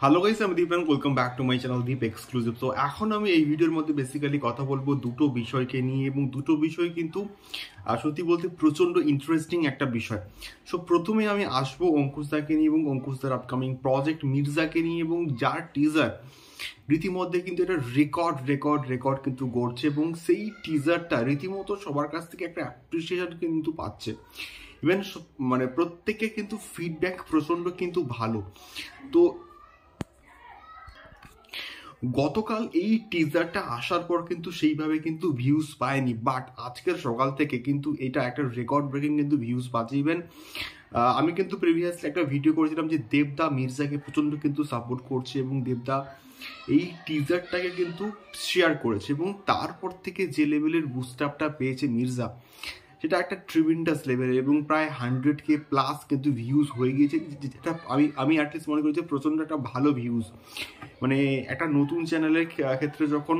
Hello guys, আমি Deep and welcome back to my channel Deep exclusive. তো এখন আমি এই ভিডিওর মধ্যে বেসিক্যালি কথা বলবো দুটো বিষয়কে নিয়ে, এবং দুটো বিষয় কিন্তু সত্যি বলতে প্রচন্ড ইন্টারেস্টিং একটা বিষয়। সো প্রথমে আমি আসবো অঙ্কুশদাকে নিয়ে এবং অঙ্কুশদার আপকামিং প্রজেক্ট মির্জাকে নিয়ে, এবং যার টিজার রীতিমধ্যে কিন্তু এটা রেকর্ড কিন্তু গড়ছে, এবং সেই টিজারটা রীতিমতো সবার কাছ থেকে একটা অ্যাপ্রিসিয়েশন কিন্তু পাচ্ছে। ইভেন মানে প্রত্যেকে কিন্তু ফিডব্যাক প্রচন্ড কিন্তু ভালো। তো গতকাল এই টিজারটা আসার পর কিন্তু সেইভাবে কিন্তু ভিউজ পায়নি, বাট আজকের সকাল থেকে কিন্তু এটা একটা রেকর্ড ব্রেকিং কিন্তু ভিউজ পাচ্ছে। ইভেন আমি কিন্তু প্রিভিয়াসলি একটা ভিডিও করেছিলাম যে দেবদা মির্জাকে প্রচণ্ড কিন্তু সাপোর্ট করছে, এবং দেবদা এই টিজারটাকে কিন্তু শেয়ার করেছে, এবং তারপর থেকে যে লেভেলের বুস্ট আপটা পেয়েছে মির্জা, সেটা একটা ট্রিমেন্ডাস লেভেল, এবং প্রায় 100K প্লাস কিন্তু ভিউজ হয়ে গিয়েছে, যেটা আমি অ্যাটলিস্ট মনে করি যে প্রচণ্ড একটা ভালো ভিউজ। মানে একটা নতুন চ্যানেলের ক্ষেত্রে যখন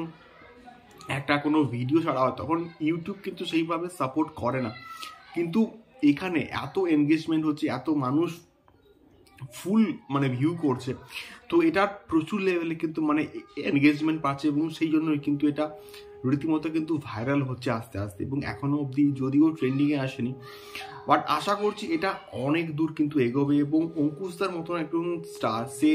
একটা কোনো ভিডিও ছাড়া হয় তখন ইউটিউব কিন্তু সেইভাবে সাপোর্ট করে না, কিন্তু এখানে এত এনগেজমেন্ট হচ্ছে, এত মানুষ ফুল মানে ভিউ করছে, তো এটা প্রচুর লেভেলে কিন্তু মানে এনগেজমেন্ট পাচ্ছে, এবং সেই জন্যই কিন্তু এটা রীতিমতো কিন্তু ভাইরাল হচ্ছে আস্তে আস্তে, এবং এখনো অবধি যদিও ট্রেন্ডিংয়ে আসেনি, বাট আশা করছি এটা অনেক দূর কিন্তু এগোবে। এবং অঙ্কুশদার মতন একজন স্টার, সে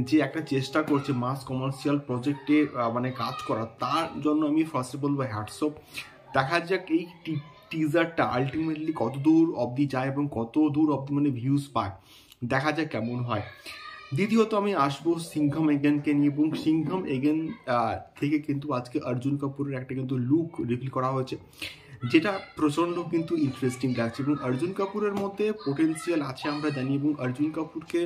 যে একটা চেষ্টা করছে মাস কমার্শিয়াল প্রজেক্টে মানে কাজ করা, তার জন্য আমি ফার্স্টে বলবো হ্যাটসঅপ। দেখা যাক এই টিজারটা আলটিমেটলি কত দূর অবধি যায় এবং কত দূর অবধি মানে ভিউজ পায়, দেখা যাক কেমন হয়। দ্বিতীয়ত আমি আসবো সিংঘম এগেনকে নিয়ে, এবং সিংঘম এগেন থেকে কিন্তু আজকে অর্জুন কাপুরের একটা কিন্তু লুক রিভিল করা হয়েছে, যেটা প্রচণ্ড কিন্তু ইন্টারেস্টিং লাগছে। এবং অর্জুন কাপুরের মধ্যে পোটেন্সিয়াল আছে আমরা জানি, এবং অর্জুন কাপুরকে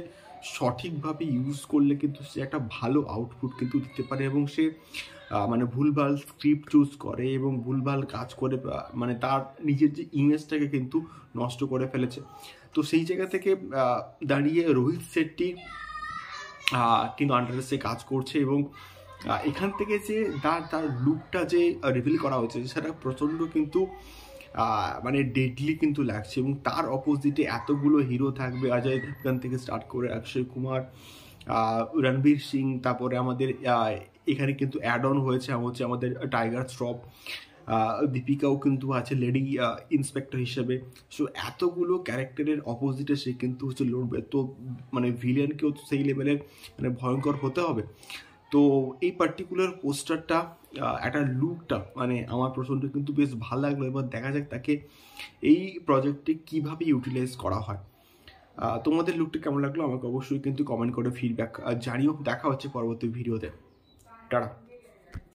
সঠিকভাবে ইউজ করলে কিন্তু সে একটা ভালো আউটপুট কিন্তু দিতে পারে, এবং সে মানে ভুলভাল স্ক্রিপ্ট চুজ করে এবং ভুলভাল কাজ করে মানে তার নিজের যে ইমেজটাকে কিন্তু নষ্ট করে ফেলেছে। তো সেই জায়গা থেকে দাঁড়িয়ে রোহিত শেট্টি কিন্তু আন্ডারে সে কাজ করছে, এবং এখান থেকে যে তার লুকটা যে রিভিল করা হয়েছে সেটা প্রচণ্ড কিন্তু মানে ডেডলি কিন্তু লাগছে। এবং তার অপোজিটে এতগুলো হিরো থাকবে, অজয় দেবগন থেকে স্টার্ট করে অক্ষয় কুমার, রণবীর সিং, তারপরে আমাদের এখানে কিন্তু অ্যাড অন হয়েছে হচ্ছে আমাদের টাইগার শ্রফ, দীপিকাও কিন্তু আছে লেডি ইন্সপেক্টর হিসেবে। সো এতগুলো ক্যারেক্টারের অপোজিটে সে কিন্তু হচ্ছে লড়বে, তো মানে ভিলিয়ানকেও তো সেই লেভেলের মানে ভয়ঙ্কর হতে হবে। তো এই পার্টিকুলার পোস্টারটা একটা লুকটা মানে আমার প্রচণ্ড কিন্তু বেশ ভালো লাগলো। এবার দেখা যাক তাকে এই প্রজেক্টে কীভাবে ইউটিলাইজ করা হয়। তোমাদের লুকটা কেমন লাগলো আমাকে অবশ্যই কিন্তু কমেন্ট করে ফিডব্যাক জানিও। দেখা হচ্ছে পরবর্তী ভিডিওতে। টাটা।